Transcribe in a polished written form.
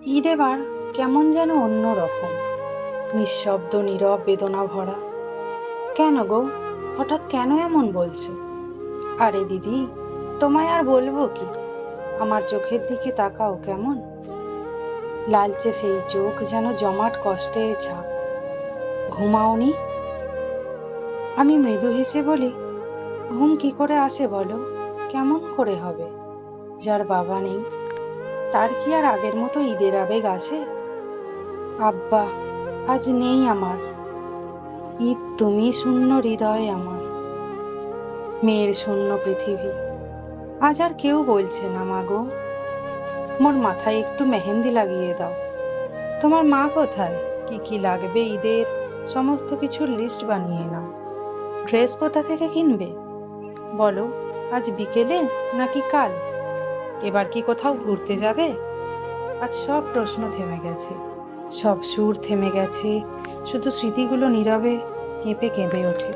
ঈদ এবার কেমন যেন অন্য রকম, নিঃশব্দ নীরব বেদনা ভরা। কেন গো, হঠাৎ কেন এমন বলছো? আরে দিদি, তোমায় আর বলবো কি, আমার চোখের দিকে তাকাও কেমন। লালচে সেই চোখ যেন জমাট কষ্টের ছাপ। ঘুমাওনি? আমি মৃদু হেসে বলি, ঘুম কি করে আসে বলো? কেমন করে হবে? যার বাবা নেই, তার কি আর আগের মতো ঈদের আবেগ আসে? আব্বা আজ নেই আমার। ঈদ তুমি শূন্য হৃদয়ে আমার, মেয়ের শূন্য পৃথিবী। আজ আর কেউ বলছে না মা গো, মোর মাথায় একটু মেহেন্দি লাগিয়ে দাও। তোমার মা কোথায়? কি কি লাগবে ঈদের সমস্ত কিছুর লিস্ট বানিয়ে নাও। ড্রেস কোথা থেকে কিনবে বলো, আজ বিকেলে নাকি কাল? এবার কি কোথাও ঘুরতে যাবে? আজ সব প্রশ্ন থেমে গেছে, সব সুর থেমে গেছে, শুধু স্মৃতিগুলো নীরবে কেঁপে কেঁদে ওঠে।